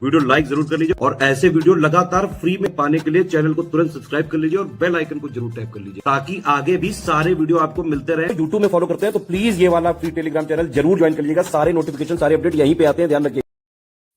Video like जरूर कर लीजिए और ऐसे वीडियो लगातार फ्री में पाने के लिए चैनल को तुरंत सब्सक्राइब कर लीजिए और बेल आइकन को जरूर टैप कर लीजिए ताकि आगे भी सारे वीडियो आपको मिलते रहे। यूट्यूब में फॉलो करते हैं तो प्लीज ये वाला फ्री टेलीग्राम चैनल जरूर ज्वाइन कर लीजिएगा। सारे नोटिफिकेशन सारे अपडेट यहीं पे आते हैं, ध्यान रखिए।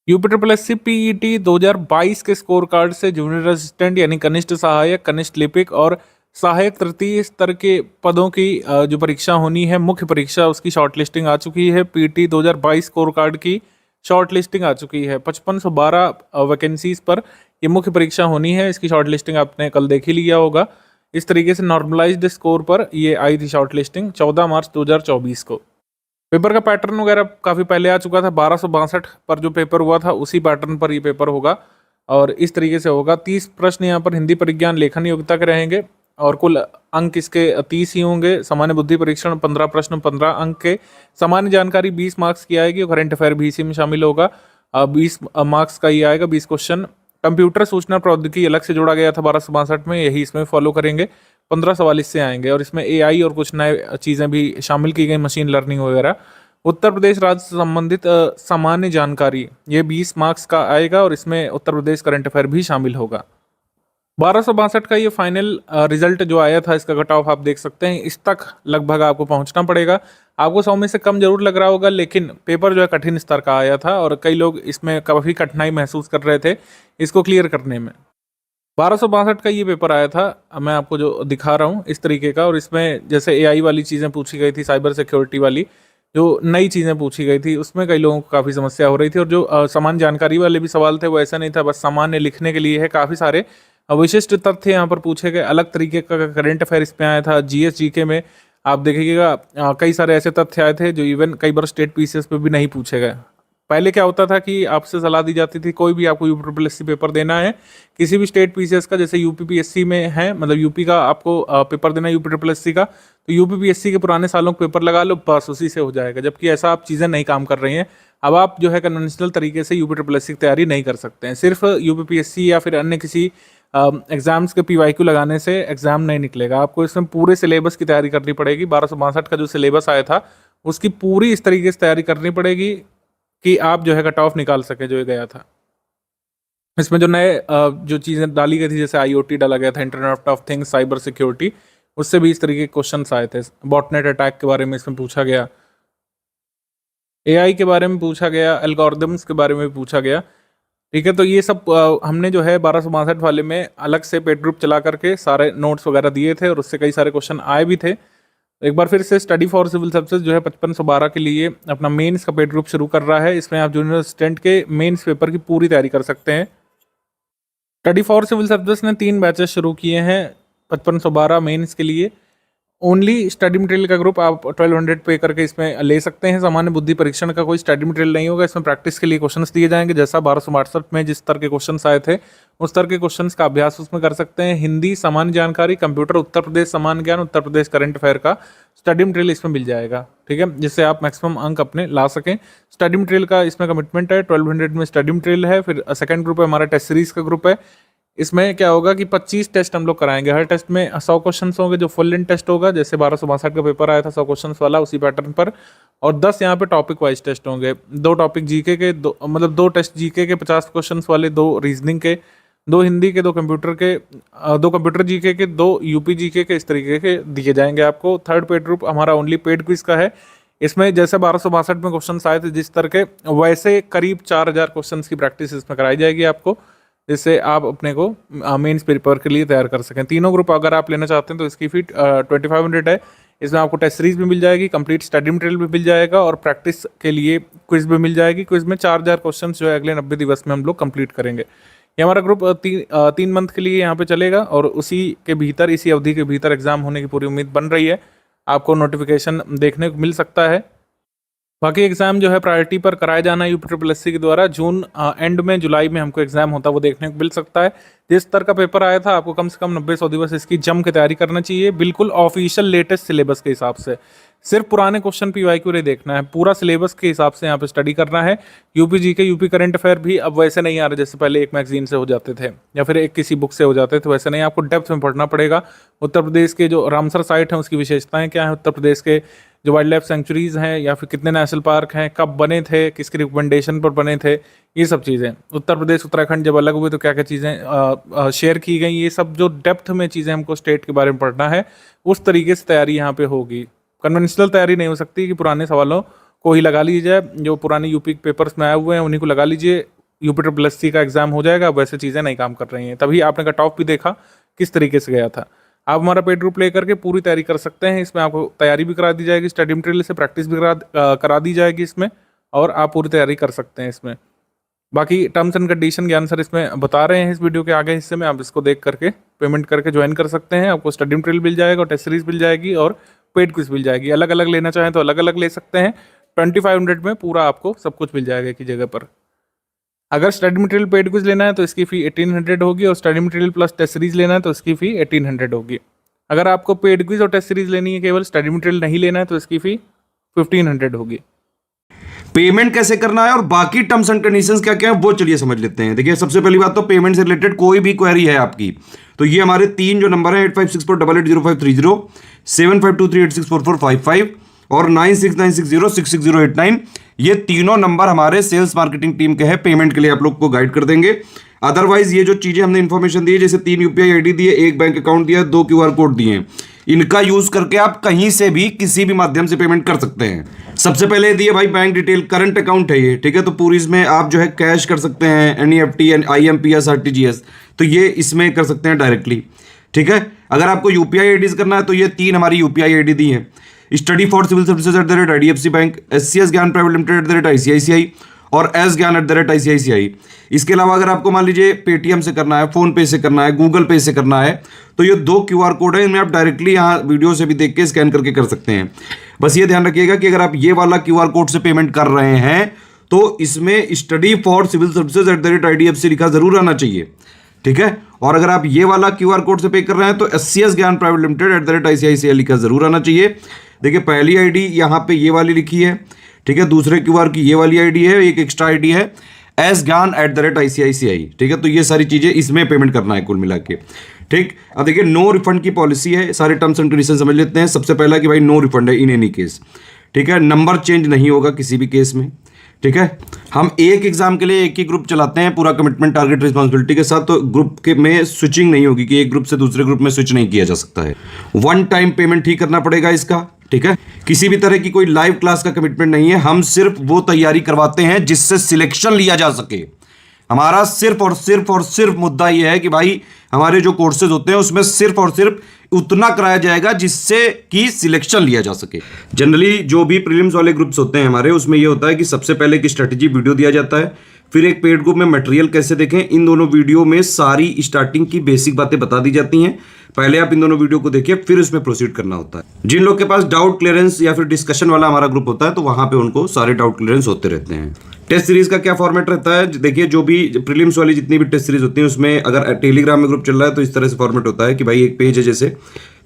यूपीएससी पीईटी 2022 के स्कोर कार्ड से जूनियर असिस्टेंट यानी कनिष्ठ सहायक, कनिष्ठ लिपिक और सहायक तृतीय स्तर के पदों की जो परीक्षा होनी है, मुख्य परीक्षा, उसकी शॉर्ट लिस्टिंग आ चुकी है। पीईटी 2022 स्कोर कार्ड की शॉर्ट लिस्टिंग आ चुकी है। 5512 वैकेंसीज पर ये मुख्य परीक्षा होनी है। इसकी शॉर्ट लिस्टिंग आपने कल देख ही लिया होगा। इस तरीके से नॉर्मलाइज्ड स्कोर पर ये आई थी शॉर्ट लिस्टिंग 14 मार्च 2024 को। पेपर का पैटर्न वगैरह काफ़ी पहले आ चुका था। 1262 पर जो पेपर हुआ था उसी पैटर्न पर ये पेपर होगा और इस तरीके से होगा। 30 प्रश्न यहाँ पर हिंदी परिज्ञान लेखन योग्यता के रहेंगे और कुल अंक इसके 30 ही होंगे। सामान्य बुद्धि परीक्षण 15 प्रश्न 15 अंक के। सामान्य जानकारी 20 मार्क्स की आएगी और करंट अफेयर भी इसी में शामिल होगा। 20 मार्क्स का ही आएगा, 20 क्वेश्चन। कंप्यूटर सूचना प्रौद्योगिकी अलग से जोड़ा गया था 1262 में, यही इसमें फॉलो करेंगे। 15 सवाल इससे आएंगे और इसमें एआई और कुछ नए चीज़ें भी शामिल की गई, मशीन लर्निंग वगैरह। उत्तर प्रदेश राज्य से संबंधित सामान्य जानकारी ये 20 मार्क्स का आएगा और इसमें उत्तर प्रदेश करंट अफेयर भी शामिल होगा। 1262 का ये फाइनल रिजल्ट जो आया था, इसका कट ऑफ आप देख सकते हैं। इस तक लगभग आपको पहुंचना पड़ेगा। आपको 100 में से कम जरूर लग रहा होगा, लेकिन पेपर जो है कठिन स्तर का आया था और कई लोग इसमें काफ़ी कठिनाई महसूस कर रहे थे इसको क्लियर करने में। 1262 का ये पेपर आया था, मैं आपको जो दिखा रहा हूँ इस तरीके का। और इसमें जैसे एआई वाली चीज़ें पूछी गई थी, साइबर सिक्योरिटी वाली जो नई चीज़ें पूछी गई थी, उसमें कई लोगों को काफ़ी समस्या हो रही थी। और जो सामान्य जानकारी वाले भी सवाल थे वो ऐसा नहीं था बस सामान्य लिखने के लिए है। काफ़ी सारे विशिष्ट तथ्य यहाँ पर पूछे गए। अलग तरीके का करंट अफेयर इसमें आया था। जीएस जीके में आप देखिएगा कई सारे ऐसे तथ्य आए थे जो इवन कई बार स्टेट पीसीएस पे भी नहीं पूछे गए। पहले क्या होता था कि आपसे सलाह दी जाती थी, कोई भी आपको यूपीपीएससी पेपर देना है किसी भी स्टेट पीसीएस का, जैसे यूपीपीएससी में है, मतलब यूपी का आपको पेपर देना है यूपीपीएससी का, तो यूपीपीएससी के पुराने सालों का पेपर लगा लो, बस उसी से हो जाएगा। जबकि ऐसा आप चीज़ें नहीं काम कर रही हैं। अब आप जो है कन्वेंशनल तरीके से यूपीपीएससी की तैयारी नहीं कर सकते हैं। सिर्फ यूपीपीएससी या फिर अन्य किसी एग्जाम्स के पीवाईक्यू लगाने से एग्जाम नहीं निकलेगा। आपको इसमें पूरे सिलेबस की तैयारी करनी पड़ेगी। 1262 का जो सिलेबस आया था उसकी पूरी इस तरीके से तैयारी करनी पड़ेगी कि आप जो है कट ऑफ निकाल सके जो गया था। इसमें जो नए जो चीज़ें डाली गई थी, जैसे आईओटी डाला गया था, internet of things, cyber security, उससे भी इस तरीके के क्वेश्चन आए थे। बॉटनेट अटैक के बारे में इसमें पूछा गया, एआई के बारे में पूछा गया, एल्गोरिदम्स के बारे में भी पूछा गया। ठीक है, तो ये सब हमने जो है 1262 वाले में अलग से पेड ग्रुप चला करके सारे नोट्स वगैरह दिए थे और उससे कई सारे क्वेश्चन आए भी थे। एक बार फिर से स्टडी फॉर सिविल सर्विसेज जो है 5512 के लिए अपना मेंस का पेड ग्रुप शुरू कर रहा है। इसमें आप जूनियर असिस्टेंट के मेंस पेपर की पूरी तैयारी कर सकते हैं। स्टडी फॉर सिविल सर्विसेज ने 3 बैचेस शुरू किए हैं 5512 मेंस के लिए। ओनली स्टडी मटेरियल का ग्रुप आप 1200 पे करके इसमें ले सकते हैं। सामान्य बुद्धि परीक्षण का कोई स्टडी मटेरियल नहीं होगा। इसमें प्रैक्टिस के लिए क्वेश्चंस दिए जाएंगे, जैसा 1262 में जिस तरह के क्वेश्चंस आए थे उस तरह के क्वेश्चंस का अभ्यास उसमें कर सकते हैं। हिंदी, सामान्य जानकारी, कंप्यूटर, उत्तर प्रदेश सामान्य ज्ञान, उत्तर प्रदेश करंट अफेयर का स्टडी मटेरियल इसमें मिल जाएगा। ठीक है, जिससे आप मैक्सिमम अंक अपने ला सकें। स्टडी मटेरियल का इसमें कमिटमेंट है, 1200 में स्टडी मटेरियल है। फिर सेकंड ग्रुप है हमारा टेस्ट सीरीज का ग्रुप है। इसमें क्या होगा कि 25 टेस्ट हम लोग कराएंगे। हर टेस्ट में 100 क्वेश्चन होंगे जो फुल लेंथ टेस्ट होगा, जैसे 1262 का पेपर आया था 100 क्वेश्चन वाला, उसी पैटर्न पर। और 10 यहाँ पे टॉपिक वाइज टेस्ट होंगे। 2 टॉपिक जीके के, 2 टेस्ट जीके के 50 क्वेश्चन वाले, 2 रीजनिंग के, 2 हिंदी के, 2 कंप्यूटर के, 2 कंप्यूटर जीके के, 2 यूपी जीके के, इस तरीके के दिए जाएंगे आपको। थर्ड पेड ग्रुप हमारा ओनली पेड क्विज का है। इसमें जैसे 1262 में क्वेश्चन आए थे जिस तरह के, वैसे करीब 4000 क्वेश्चन की प्रैक्टिस इसमें कराई जाएगी आपको, जिससे आप अपने को मेंस पेपर के लिए तैयार कर सकें। तीनों ग्रुप अगर आप लेना चाहते हैं तो इसकी फीस 2500 है। इसमें आपको टेस्ट सीरीज भी मिल जाएगी, कंप्लीट स्टडी मटेरियल भी मिल जाएगा और प्रैक्टिस के लिए क्विज भी मिल जाएगी। क्विज में 4000 क्वेश्चन जो है अगले 90 दिवस में हम लोग कंप्लीट करेंगे। ये हमारा ग्रुप 3 मंथ के लिए यहाँ पे चलेगा और उसी के भीतर, इसी अवधि के भीतर एग्जाम होने की पूरी उम्मीद बन रही है। आपको नोटिफिकेशन देखने को मिल सकता है। बाकी एग्जाम जो है प्रायोरिटी पर कराया जाना है यूपीपीएससी के द्वारा। जून एंड में, जुलाई में हमको एग्जाम होता है वो देखने को मिल सकता है। जिस स्तर का पेपर आया था आपको कम से कम 90-100 दिवस इसकी जम के तैयारी करना चाहिए, बिल्कुल ऑफिशियल लेटेस्ट सिलेबस के हिसाब से। सिर्फ पुराने क्वेश्चन पीवाईक्यू नहीं देखना है, पूरा सिलेबस के हिसाब से यहाँ पे स्टडी करना है। UP GK, UP current affair भी अब वैसे नहीं आ रहे जैसे पहले एक मैगजीन से हो जाते थे या फिर एक किसी बुक से हो जाते थे, वैसे नहीं, आपको डेप्थ में पढ़ना पड़ेगा। उत्तर प्रदेश के जो रामसर साइट है उसकी विशेषताएं क्या है, उत्तर प्रदेश के जो वाइल्ड लाइफ सेंचुरीज हैं या फिर कितने नेशनल पार्क हैं, कब बने थे, किसके रिकमेंडेशन पर बने थे, ये सब चीज़ें। उत्तर प्रदेश उत्तराखंड जब अलग हुए तो क्या क्या चीज़ें शेयर की गई, ये सब जो डेप्थ में चीज़ें हमको स्टेट के बारे में पढ़ना है, उस तरीके से तैयारी यहाँ पे होगी। कन्वेंशनल तैयारी नहीं हो सकती कि पुराने सवालों को ही लगा लीजिए, जो पुराने यूपी पेपर्स में आए हुए हैं उन्हीं को लगा लीजिए, UPSSC का एग्जाम हो जाएगा। वैसे चीज़ें नहीं काम कर रही हैं। तभी आपने कट ऑफ भी देखा किस तरीके से गया था। आप हमारा पेड ग्रुप ले करके पूरी तैयारी कर सकते हैं। इसमें आपको तैयारी भी करा दी जाएगी, स्टडी मटेरियल से प्रैक्टिस भी करा दी जाएगी इसमें, और आप पूरी तैयारी कर सकते हैं इसमें। बाकी टर्म्स एंड कंडीशन के आंसर इसमें बता रहे हैं इस वीडियो के आगे हिस्से में, आप इसको देख करके पेमेंट करके ज्वाइन कर सकते हैं। आपको स्टडी मटेरियल मिल जाएगा, टेस्ट सीरीज मिल जाएगी और पेड क्विज मिल जाएगी। अलग अलग लेना चाहें तो अलग अलग ले सकते हैं। 2500 में पूरा आपको सब कुछ मिल जाएगा एक ही जगह पर। अगर स्टडी मटेरियल पेड क्विज लेना है तो इसकी फ़ी 1800 होगी, और study material plus test series लेना है तो इसकी फ़ी 1800 होगी। अगर आपको पेड क्विज और टेस्ट सीरीज लेनी है, केवल स्टडी मटेरियल नहीं लेना है, तो इसकी फ़ी 1500 होगी। पेमेंट कैसे करना है और बाकी टर्म्स एंड कंडीशंस क्या क्या है वो चलिए समझ लेते हैं। देखिए, सबसे पहली बात तो पेमेंट से रिलेटेड कोई भी क्वेरी है आपकी तो ये हमारे 3 जो नंबर है 8564880530, 7523864455 और 9696066089, ये तीनों नंबर हमारे सेल्स मार्केटिंग टीम के हैं। पेमेंट के लिए आप लोग को गाइड कर देंगे। अदरवाइज ये जो चीजें हमने इन्फॉर्मेशन दी है, जैसे 3 UPI ID दिए, 1 बैंक अकाउंट दिया, 2 QR कोड दिए हैं, इनका यूज करके आप कहीं से भी किसी भी माध्यम से पेमेंट कर सकते हैं। सबसे पहले दिए भाई बैंक डिटेल, करंट अकाउंट है ये, ठीक है। तो पूरी इसमें आप जो है कैश कर सकते हैं, NEFT, IMPS, RTGS, तो ये इसमें कर सकते हैं डायरेक्टली, ठीक है। अगर आपको UPI IDs करना है तो ये 3 हमारी UPI ID दी है। Study for civil services @IDFC bank, SCS Gyan private limited @ICICI और एस ज्ञान @ICICI। इसके अलावा अगर आपको मान लीजिए पेटीएम से करना है, फोन पे से करना है, गूगल पे से करना है, तो ये 2 QR कोड है, इनमें आप डायरेक्टली यहाँ वीडियो से भी देख के स्कैन करके कर सकते हैं। बस ये ध्यान रखिएगा कि अगर आप ये वाला QR कोड से पेमेंट कर रहे हैं तो इसमें study for civil services @IDFC लिखा जरूर आना चाहिए, ठीक है। और अगर आप ये वाला QR कोड से पे कर रहे हैं तो SCS Gyan private limited @ICICI लिखा जरूर आना चाहिए। देखिए, पहली ID यहाँ पे ये वाली लिखी है, ठीक है। दूसरे QR की ये वाली ID है, एक एक्स्ट्रा ID है एस ज्ञान @ICICI, ठीक है। तो ये सारी चीजें इसमें पेमेंट करना है कुल मिला के, ठीक। अब देखिए, नो रिफंड की पॉलिसी है, सारे टर्म्स एंड कंडीशन समझ लेते हैं। सबसे पहला कि भाई नो रिफंड है इन एनी केस, ठीक है। नंबर चेंज नहीं होगा किसी भी केस में, ठीक है। हम एक एग्जाम के लिए एक ही ग्रुप चलाते हैं पूरा कमिटमेंट टारगेट रिस्पॉन्सिबिलिटी के साथ, तो ग्रुप के में स्विचिंग नहीं होगी कि एक ग्रुप से दूसरे ग्रुप में स्विच नहीं किया जा सकता है। 1 टाइम पेमेंट ही करना पड़ेगा इसका, ठीक है। किसी भी तरह की कोई लाइव क्लास का कमिटमेंट नहीं है। हम सिर्फ वो तैयारी करवाते हैं जिससे सिलेक्शन लिया जा सके। हमारा सिर्फ और सिर्फ मुद्दा यह है कि भाई हमारे जो कोर्सेज होते हैं उसमें सिर्फ और सिर्फ उतना कराया जाएगा जिससे कि सिलेक्शन लिया जा सके। जनरली जो भी प्रीलिम्स वाले ग्रुप्स होते हैं हमारे, उसमें ये होता है कि सबसे पहले एक स्ट्रेटेजी वीडियो दिया जाता है, फिर एक पेड ग्रुप में मटेरियल कैसे देखें, इन दोनों वीडियो में सारी स्टार्टिंग की बेसिक बातें बता दी जाती हैं। पहले आप इन दोनों वीडियो को देखिए, फिर उसमें प्रोसीड करना होता है। जिन लोग के पास डाउट क्लियरेंस या फिर डिस्कशन वाला हमारा ग्रुप होता है तो वहां पे उनको सारे डाउट क्लियरेंस होते रहते हैं। टेस्ट सीरीज का क्या फॉर्मेट रहता है, देखिए जो भी प्रीलिम्स वाली जितनी भी टेस्ट सीरीज होती है उसमें अगर टेलीग्राम में ग्रुप चल रहा है तो इस तरह से फॉर्मेट होता है कि भाई एक पेज है जैसे,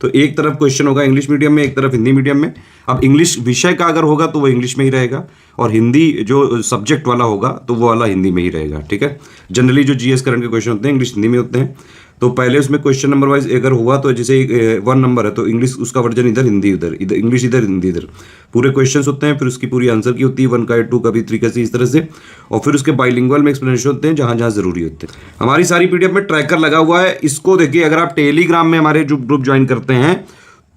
तो एक तरफ क्वेश्चन होगा इंग्लिश मीडियम में, एक तरफ हिंदी मीडियम में। अब इंग्लिश विषय का अगर होगा तो वो इंग्लिश में ही रहेगा, और हिंदी जो सब्जेक्ट वाला होगा तो वो वाला हिंदी में ही रहेगा, ठीक है। जनरली जो GS करंट के क्वेश्चन होते हैं इंग्लिश हिंदी में होते हैं, तो पहले उसमें क्वेश्चन नंबर वाइज अगर हुआ तो जैसे 1 नंबर है तो इंग्लिश उसका वर्जन इधर, हिंदी इधर, इधर इंग्लिश इधर, हिंदी इधर, पूरे क्वेश्चंस होते हैं। फिर उसकी पूरी आंसर की होती है, 1 का 2 का भी 3 का इस तरह से, और फिर उसके बाइलिंगुअल में एक्सप्लेनेशन होते हैं जहां जहां जरूरी होते हैं। हमारी सारी PDF में ट्रैकर लगा हुआ है, इसको देखिए। अगर आप टेलीग्राम में हमारे जो ग्रुप ज्वाइन करते हैं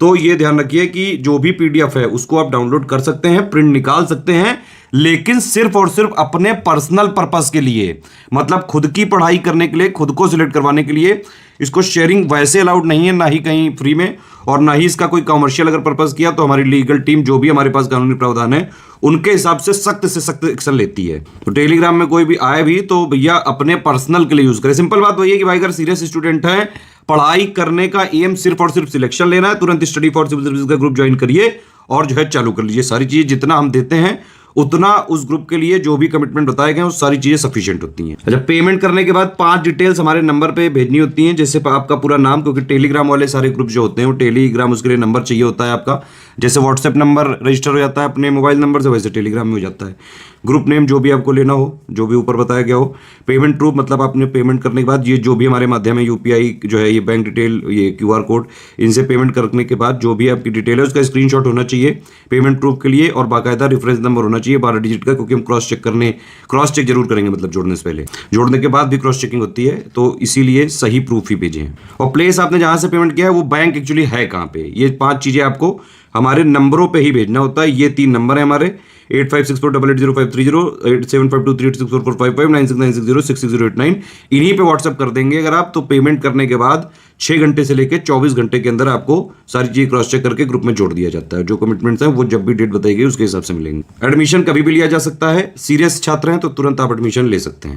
तो ये ध्यान रखिए कि जो भी PDF है उसको आप डाउनलोड कर सकते हैं, प्रिंट निकाल सकते हैं, लेकिन सिर्फ और सिर्फ अपने पर्सनल पर्पस के लिए, मतलब खुद की पढ़ाई करने के लिए, खुद को सिलेक्ट करवाने के लिए। इसको शेयरिंग वैसे अलाउड नहीं है, ना ही कहीं फ्री में, और ना ही इसका कोई कमर्शियल अगर पर्पस किया तो हमारी लीगल टीम जो भी हमारे पास कानूनी प्रावधान है उनके हिसाब से सख्त एक्शन लेती है। तो टेलीग्राम में कोई भी आए भी तो भैया अपने पर्सनल के लिए यूज करें। सिंपल बात वही है कि भाई अगर सीरियस स्टूडेंट है, पढ़ाई करने का एम सिर्फ और सिर्फ सिलेक्शन लेना है, तुरंत स्टडी फॉर सिविल सर्विस का ग्रुप ज्वाइन करिए और जो है चालू कर लीजिए। सारी चीजें जितना हम देते हैं उतना उस ग्रुप के लिए जो भी कमिटमेंट बताए गए वो सारी चीजें सफिशिएंट होती हैं। अच्छा, पेमेंट करने के बाद 5 डिटेल्स हमारे नंबर पे भेजनी होती हैं, जैसे आपका पूरा नाम, क्योंकि टेलीग्राम वाले सारे ग्रुप जो होते हैं वो टेलीग्राम उसके लिए नंबर चाहिए होता है आपका, जैसे व्हाट्सएप नंबर रजिस्टर हो जाता है अपने मोबाइल नंबर से, वैसे टेलीग्राम में हो जाता है। ग्रुप नेम जो भी आपको लेना हो, जो भी ऊपर बताया गया हो। पेमेंट प्रूफ मतलब आपने पेमेंट करने के बाद ये जो भी हमारे माध्यम है यूपीआई जो है, ये बैंक डिटेल, ये क्यूआर कोड, इनसे पेमेंट करने के बाद जो भी आपकी डिटेल है उसका स्क्रीनशॉट होना चाहिए पेमेंट प्रूफ के लिए, और बाकायदा रेफरेंस नंबर होना चाहिए 12 डिजिट का, क्योंकि हम क्रॉस चेक जरूर करेंगे, मतलब जोड़ने से पहले, जोड़ने के बाद भी क्रॉस चेकिंग होती है, तो इसीलिए सही प्रूफ ही भेजें। और प्लेस आपने जहां से पेमेंट किया है वो बैंक एक्चुअली है कहां पे, ये 5 चीजें आपको हमारे नंबरों पे ही भेजना होता है। ये 3 नंबर है हमारे 8564880530, 8752386445, 9696066089। इन्हीं पे व्हाट्सएप कर देंगे अगर आप, तो पेमेंट करने के बाद 6 घंटे से लेकर 24 घंटे के अंदर आपको सारी चीज क्रॉस चेक करके ग्रुप में जोड़ दिया जाता है। जो कमिटमेंट्स हैं वो जब भी डेट बताई गई उसके हिसाब से मिलेंगे। एडमिशन कभी भी लिया जा सकता है, सीरियस छात्र हैं तो तुरंत आप एडमिशन ले सकते हैं।